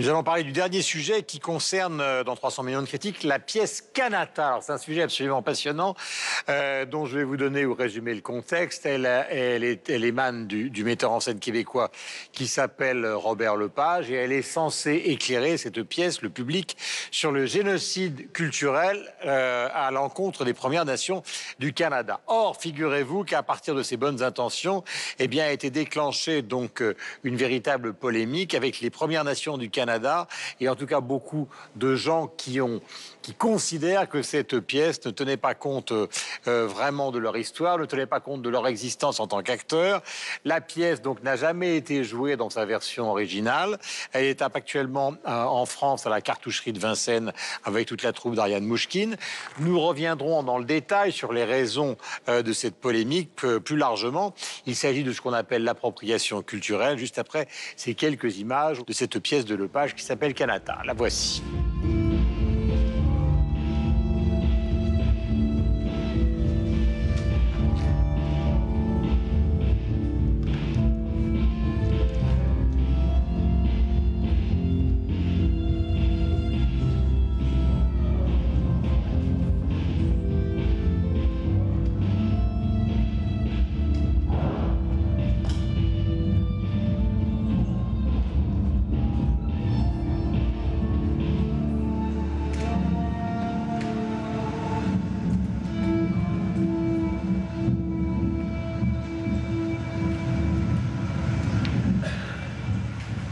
Nous allons parler du dernier sujet qui concerne, dans 300 millions de critiques, la pièce Kanata. Alors, c'est un sujet absolument passionnant dont je vais vous donner ou résumer le contexte. Elle émane du metteur en scène québécois qui s'appelle Robert Lepage et elle est censée éclairer, cette pièce, le public, sur le génocide culturel à l'encontre des Premières Nations du Canada. Or, figurez-vous qu'à partir de ces bonnes intentions, eh bien, a été déclenchée donc une véritable polémique avec les Premières Nations du Canada et en tout cas beaucoup de gens qui considèrent que cette pièce ne tenait pas compte vraiment de leur histoire, ne tenait pas compte de leur existence en tant qu'acteurs. La pièce donc n'a jamais été jouée dans sa version originale. Elle est actuellement en France à la cartoucherie de Vincennes avec toute la troupe d'Ariane Mouchkine. Nous reviendrons dans le détail sur les raisons de cette polémique plus largement. Il s'agit de ce qu'on appelle l'appropriation culturelle, juste après ces quelques images de cette pièce de Lepage qui s'appelle Kanata. La voici.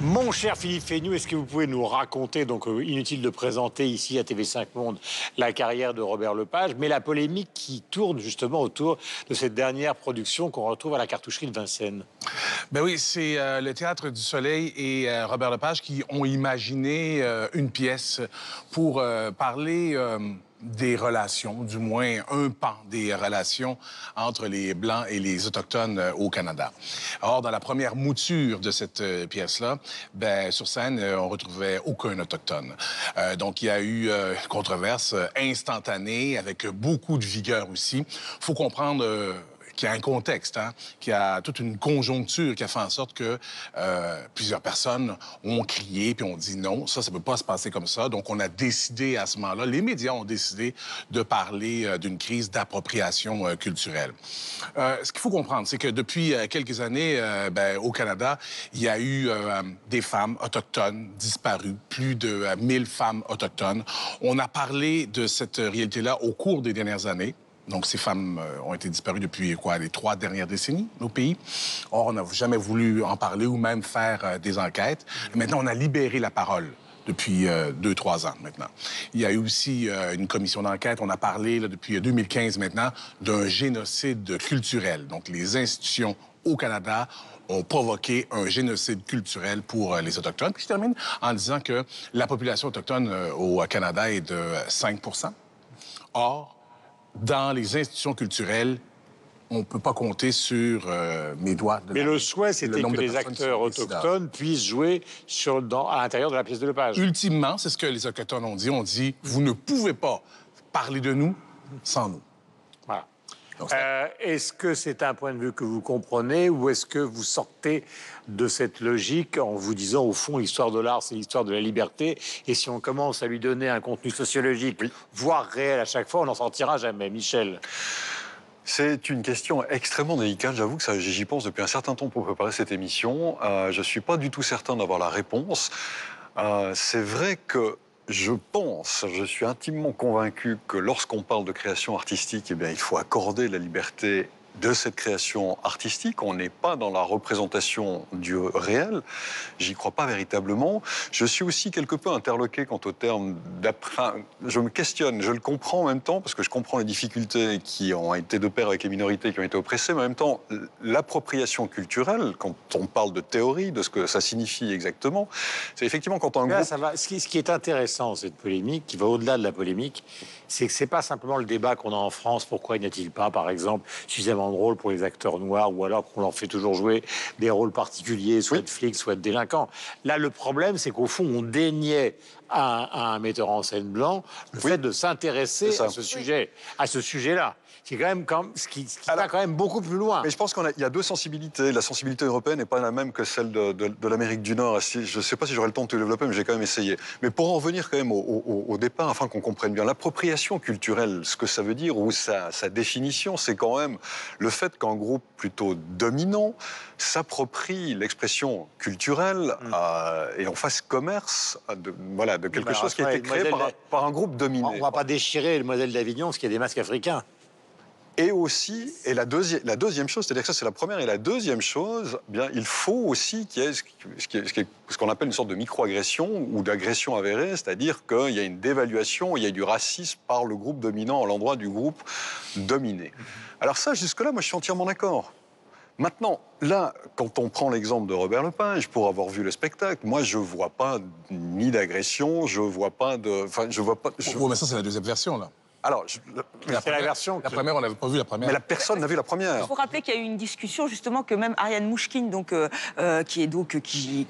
Mon cher Philippe Fénu, est-ce que vous pouvez nous raconter, donc inutile de présenter ici à TV5 Monde la carrière de Robert Lepage, mais la polémique qui tourne justement autour de cette dernière production qu'on retrouve à la cartoucherie de Vincennes? Ben oui, c'est le Théâtre du Soleil et Robert Lepage qui ont imaginé une pièce pour parler des relations, du moins un pan des relations entre les Blancs et les Autochtones au Canada. Or, dans la première mouture de cette pièce-là, ben, sur scène, on retrouvait aucun Autochtone. Donc, il y a eu une controverse instantanée avec beaucoup de vigueur aussi. Il faut comprendre qu'il y a un contexte, hein, qu'il y a toute une conjoncture qui a fait en sorte que plusieurs personnes ont crié puis ont dit non, ça ne peut pas se passer comme ça. Donc, on a décidé à ce moment-là, les médias ont décidé de parler d'une crise d'appropriation culturelle. Ce qu'il faut comprendre, c'est que depuis quelques années, au Canada, il y a eu des femmes autochtones disparues, plus de 1000 femmes autochtones. On a parlé de cette réalité-là au cours des dernières années. Donc, ces femmes ont été disparues depuis, les 3 dernières décennies au pays. Or, on n'a jamais voulu en parler ou même faire des enquêtes. Et maintenant, on a libéré la parole depuis 2-3 ans maintenant. Il y a eu aussi une commission d'enquête. On a parlé depuis 2015 maintenant d'un génocide culturel. Donc, les institutions au Canada ont provoqué un génocide culturel pour les Autochtones. Puis je termine en disant que la population autochtone au Canada est de 5 %. Or, dans les institutions culturelles, on ne peut pas compter sur mes doigts. Mais le souhait, c'était que les acteurs autochtones puissent jouer à l'intérieur de la pièce de Lepage. Ultimement, c'est ce que les Autochtones ont dit. On dit, vous ne pouvez pas parler de nous sans nous. Voilà. Est-ce que c'est un point de vue que vous comprenez ou est-ce que vous sortez de cette logique en vous disant, au fond, l'histoire de l'art, c'est l'histoire de la liberté, et si on commence à lui donner un contenu sociologique, voire réel à chaque fois, on n'en sortira jamais. Michel? C'est une question extrêmement délicate. J'avoue que j'y pense depuis un certain temps pour préparer cette émission. Je ne suis pas du tout certain d'avoir la réponse. C'est vrai que je suis intimement convaincu que lorsqu'on parle de création artistique, eh bien, il faut accorder la liberté de cette création artistique. On n'est pas dans la représentation du réel. J'y crois pas véritablement. Je suis aussi quelque peu interloqué quant au terme d'après. Je me questionne, je le comprends en même temps, parce que je comprends les difficultés qui ont été de pair avec les minorités qui ont été oppressées, mais en même temps, l'appropriation culturelle, quand on parle de théorie, de ce que ça signifie exactement, c'est effectivement quand un groupe... Ce qui est intéressant, cette polémique, qui va au-delà de la polémique, c'est que c'est pas simplement le débat qu'on a en France, pourquoi n'y a-t-il pas, par exemple, suffisamment suffisamment drôle pour les acteurs noirs, ou alors qu'on leur fait toujours jouer des rôles particuliers, soit de flics, soit de délinquants. Là, le problème, c'est qu'au fond, on déniait à un metteur en scène blanc le fait de s'intéresser à ce sujet-là. C'est quand même ce qui va quand même beaucoup plus loin. Mais je pense qu'il y a deux sensibilités. La sensibilité européenne n'est pas la même que celle de l'Amérique du Nord. Je ne sais pas si j'aurai le temps de tout développer, mais j'ai quand même essayé. Mais pour en revenir quand même au départ, afin qu'on comprenne bien, l'appropriation culturelle, ce que ça veut dire, ou sa définition, c'est quand même le fait qu'un groupe plutôt dominant s'approprie l'expression culturelle et en fasse commerce de quelque chose qui a été créé par un groupe dominé. On ne va pas déchirer le modèle d'Avignon, parce qu'il y a des masques africains. Et aussi, la deuxième chose, c'est-à-dire que ça c'est la première, et la deuxième chose, bien, il faut aussi qu'il y ait ce qu'on appelle une sorte de micro-agression ou d'agression avérée, c'est-à-dire qu'il y a une dévaluation, il y a du racisme par le groupe dominant à l'endroit du groupe dominé. Alors ça, jusque-là, moi je suis entièrement d'accord. Maintenant, là, quand on prend l'exemple de Robert Lepage, pour avoir vu le spectacle, moi je vois pas ni d'agression, je vois pas de... Enfin, je vois pas... Oh, mais ça c'est la deuxième version, là. Alors, c'est la version. La première, on n'avait pas vu la première. Mais la personne n'a vu la première. Il faut rappeler qu'il y a eu une discussion justement que même Ariane Mouchkine, qui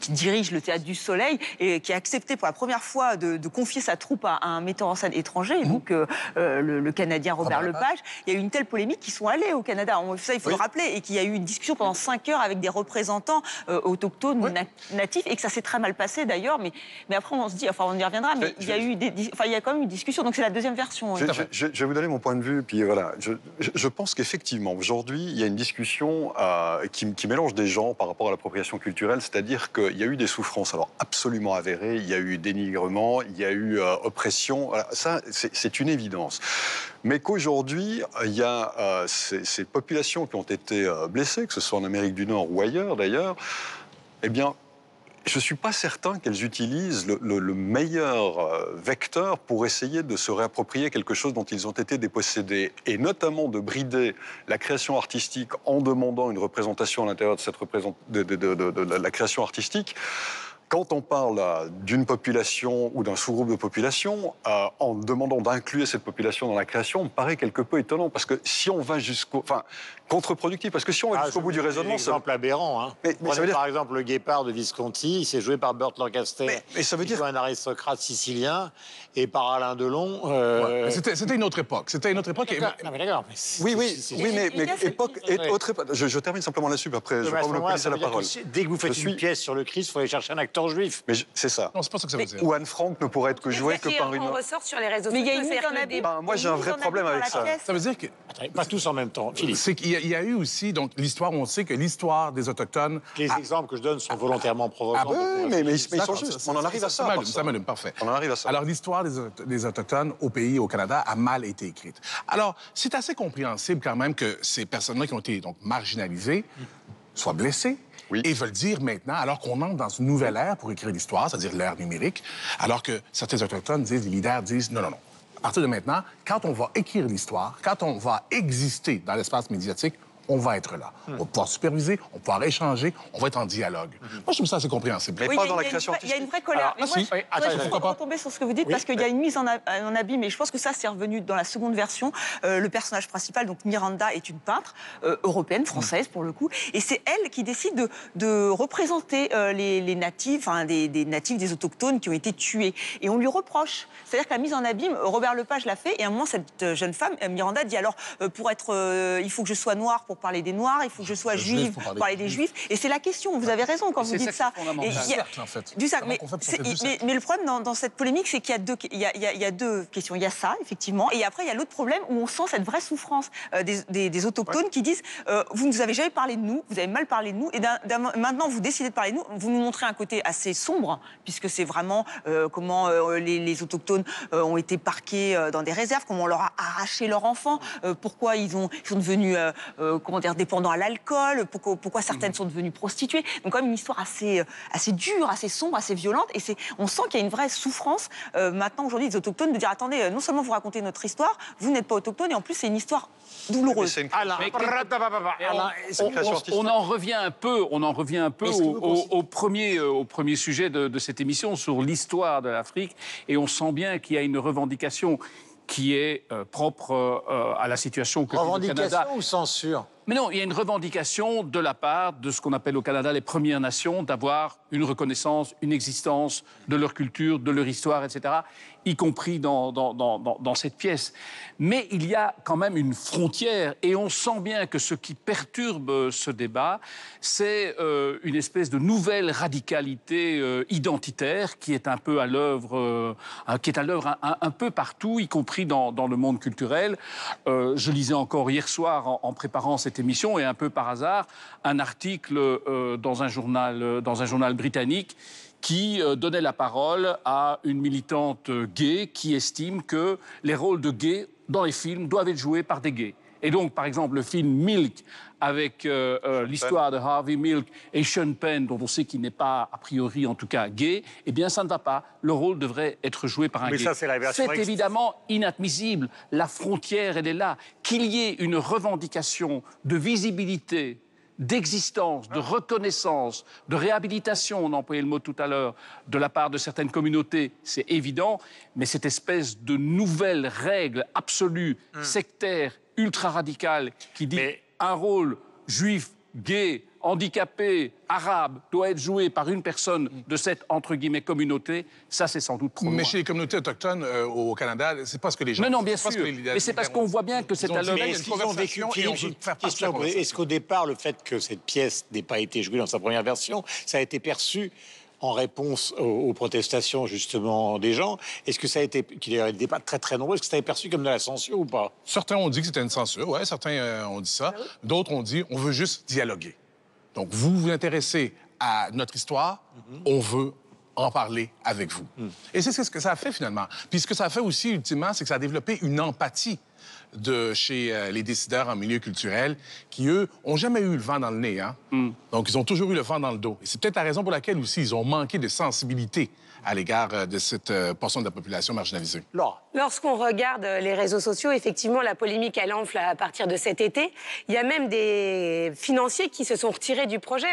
dirige le Théâtre du Soleil et qui a accepté pour la première fois de confier sa troupe à un metteur en scène étranger, et donc le Canadien Robert Lepage. Il y a eu une telle polémique qu'ils sont allés au Canada. Ça, il faut le rappeler, et qu'il y a eu une discussion pendant 5 heures avec des représentants autochtones, natifs, et que ça s'est très mal passé d'ailleurs. Mais après, on se dit, enfin, on y reviendra, mais il y a quand même eu une discussion. Donc c'est la deuxième version. Je vais vous donner mon point de vue, puis voilà. Je pense qu'effectivement, aujourd'hui, il y a une discussion qui mélange des gens par rapport à l'appropriation culturelle, c'est-à-dire qu'il y a eu des souffrances, alors absolument avérées, il y a eu dénigrement, il y a eu oppression, voilà, ça, c'est une évidence. Mais qu'aujourd'hui, il y a ces populations qui ont été blessées, que ce soit en Amérique du Nord ou ailleurs d'ailleurs, eh bien, je ne suis pas certain qu'elles utilisent le meilleur vecteur pour essayer de se réapproprier quelque chose dont ils ont été dépossédés, et notamment de brider la création artistique en demandant une représentation à l'intérieur de la création artistique. Quand on parle d'une population ou d'un sous-groupe de population, en demandant d'inclure cette population dans la création, me paraît quelque peu étonnant, parce que si on va jusqu'au... Enfin, contre-productif, parce que si on va jusqu'au bout du raisonnement... C'est un exemple aberrant. Hein. Mais ça veut dire... Par exemple, le guépard de Visconti, c'est joué par Burt Lancaster. Mais ça veut dire... un aristocrate sicilien, et par Alain Delon... C'était une autre époque. C'était une autre époque. Non, mais d'accord. Oui, mais époque... Autre époque. Je termine simplement là-dessus, après je vais pas vous laisser la parole. Dès que vous faites une pièce sur le Christ, il faut aller chercher un acteur juif. Mais c'est ça. Non, c'est pas ça que ça veut dire. Ou Anne Frank ne pourrait être jouée que par une... On ressort sur les réseaux sociaux. Mais il y a une mise en abîme. Moi, j'ai un vrai problème avec ça. Ça veut dire que... Pas tous en même temps, Philippe. C'est qu'il y a eu aussi, donc, l'histoire, on sait que l'histoire des Autochtones... Les exemples que je donne sont volontairement provocants. Mais ils sont justes. On en arrive à ça. Ça m'allume, parfait. On en arrive à ça. Alors, l'histoire des Autochtones au pays, au Canada, a mal été écrite. Alors, c'est assez compréhensible quand même que ces personnes-là qui ont été donc marginalisées soient blessées. Oui. Et veulent dire maintenant, alors qu'on entre dans une nouvelle ère pour écrire l'histoire, c'est-à-dire l'ère numérique, alors que certains Autochtones disent, les leaders disent, non. À partir de maintenant, quand on va écrire l'histoire, quand on va exister dans l'espace médiatique, on va être là. On va pouvoir superviser, on va pouvoir échanger, on va être en dialogue. Moi, je trouve ça assez compréhensible. Mais pas dans la création artistique. Il y a une vraie colère. Alors, je ne peux pas tomber sur ce que vous dites, parce qu'il y a une mise en abîme, et je pense que ça, c'est revenu dans la seconde version. Le personnage principal, donc Miranda, est une peintre européenne, française pour le coup, et c'est elle qui décide de représenter les natifs, enfin des natifs, des autochtones qui ont été tués. Et on lui reproche. C'est-à-dire que la mise en abîme, Robert Lepage l'a fait, et à un moment, cette jeune femme, Miranda, dit alors, il faut que je sois noire pour parler des Noirs, il faut que je sois juive pour parler des Juifs. Et c'est la question, vous avez raison quand vous dites ça. Mais le problème dans cette polémique, c'est qu'il y a deux questions. Il y a ça, effectivement, et après, il y a l'autre problème où on sent cette vraie souffrance des autochtones qui disent vous ne nous avez jamais parlé de nous, vous avez mal parlé de nous, et maintenant, vous décidez de parler de nous, vous nous montrez un côté assez sombre, puisque c'est vraiment comment les autochtones ont été parqués dans des réserves, comment on leur a arraché leurs enfants, pourquoi ils sont devenus dépendants à l'alcool, pourquoi certaines sont devenues prostituées. Donc quand même une histoire assez dure, assez sombre, assez violente. Et on sent qu'il y a une vraie souffrance maintenant aujourd'hui des autochtones de dire attendez, non seulement vous racontez notre histoire, vous n'êtes pas autochtone, et en plus c'est une histoire douloureuse. On en revient un peu au premier sujet de cette émission sur l'histoire de l'Afrique, et on sent bien qu'il y a une revendication qui est propre à la situation que vit le Canada. Revendication ou censure? Mais non, il y a une revendication de la part de ce qu'on appelle au Canada les Premières Nations d'avoir une reconnaissance, une existence de leur culture, de leur histoire, etc., y compris dans cette pièce. Mais il y a quand même une frontière et on sent bien que ce qui perturbe ce débat, c'est une espèce de nouvelle radicalité identitaire qui est un peu à l'œuvre, un peu partout, y compris dans le monde culturel. Je lisais encore hier soir en préparant cette émission et un peu par hasard un article dans un journal britannique qui donnait la parole à une militante gay qui estime que les rôles de gays dans les films doivent être joués par des gays. Et donc, par exemple, le film Milk, avec l'histoire de Harvey Milk et Sean Penn, dont on sait qu'il n'est pas, a priori, en tout cas, gay, eh bien, ça ne va pas. Le rôle devrait être joué par un gay. Ça, c'est la version C'est évidemment inadmissible. La frontière, elle est là. Qu'il y ait une revendication de visibilité, d'existence, de reconnaissance, de réhabilitation, on a employé le mot tout à l'heure, de la part de certaines communautés, c'est évident, mais cette espèce de nouvelle règle absolue, sectaire, ultra-radicale, qui dit un rôle juif, gay, handicapé, arabe, doit être joué par une personne de cette, entre guillemets, communauté, ça, c'est sans doute trop loin. Mais chez les communautés autochtones au Canada, c'est pas ce que les gens... Mais non, bien sûr, mais c'est parce qu'on voit bien que c'est à l'œuvre. Mais est-ce qu'ils ont vécu, est-ce qu'au départ, le fait que cette pièce n'ait pas été jouée dans sa première version, ça a été perçu en réponse aux protestations, justement, des gens? Est-ce que ça a été, qu'il n'était pas très très nombreux, est-ce que ça a été perçu comme de la censure ou pas? Certains ont dit que c'était une censure, ouais, certains ont dit ça. D'autres ont dit, on veut juste dialoguer. Donc, vous vous intéressez à notre histoire, on veut en parler avec vous. Et c'est ce que ça a fait, finalement. Puis ce que ça a fait aussi, ultimement, c'est que ça a développé une empathie de chez les décideurs en milieu culturel qui, eux, ont jamais eu le vent dans le nez. Hein? Donc, ils ont toujours eu le vent dans le dos. Et c'est peut-être la raison pour laquelle aussi ils ont manqué de sensibilité à l'égard de cette portion de la population marginalisée. Laura. Lorsqu'on regarde les réseaux sociaux, effectivement, la polémique, elle enfle à partir de cet été. Il y a même des financiers qui se sont retirés du projet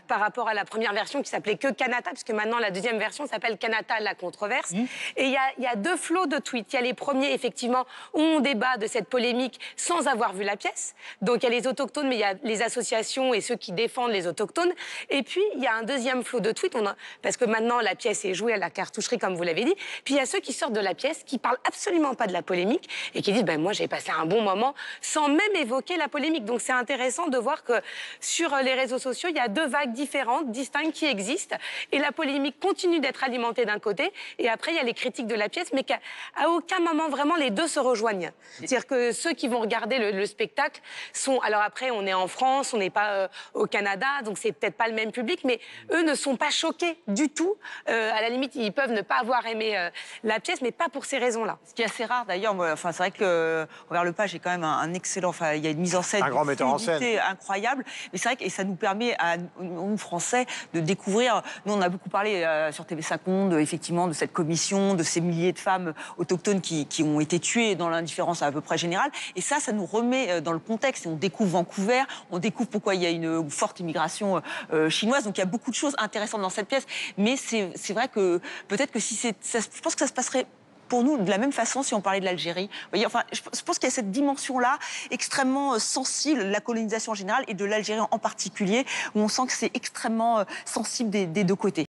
par rapport à la première version qui s'appelait que Kanata, puisque maintenant la deuxième version s'appelle Kanata, la controverse. Et il y a deux flots de tweets. Il y a les premiers, effectivement, où on débat de cette polémique sans avoir vu la pièce. Donc il y a les autochtones, mais il y a les associations et ceux qui défendent les autochtones. Et puis, il y a un deuxième flot de tweets, parce que maintenant, la pièce est jouée à la cartoucherie, comme vous l'avez dit. Puis il y a ceux qui sortent de la pièce, qui parlent absolument pas de la polémique et qui disent ben moi j'ai passé un bon moment sans même évoquer la polémique. Donc c'est intéressant de voir que sur les réseaux sociaux il y a deux vagues différentes, distinctes qui existent et la polémique continue d'être alimentée d'un côté et après il y a les critiques de la pièce mais qu'à aucun moment vraiment les deux se rejoignent. C'est-à-dire que ceux qui vont regarder le spectacle sont alors après on est en France, on n'est pas au Canada donc c'est peut-être pas le même public mais eux ne sont pas choqués du tout. À la limite ils peuvent ne pas avoir aimé la pièce mais pas pour ces raisons-là. Ce qui est assez rare d'ailleurs, c'est vrai que Robert Lepage est quand même un excellent, il y a une mise en scène, un grand metteur en scène incroyable, mais c'est vrai que ça nous permet à nous Français de découvrir, nous on a beaucoup parlé sur TV5 Monde, effectivement, de cette commission, de ces milliers de femmes autochtones qui ont été tuées dans l'indifférence à peu près générale, et ça nous remet dans le contexte, et on découvre Vancouver, on découvre pourquoi il y a une forte immigration chinoise, donc il y a beaucoup de choses intéressantes dans cette pièce, mais c'est vrai que peut-être que si je pense que ça se passerait pour nous de la même façon si on parlait de l'Algérie. Vous voyez, enfin, je pense qu'il y a cette dimension-là extrêmement sensible, la colonisation en général et de l'Algérie en particulier, où on sent que c'est extrêmement sensible des deux côtés.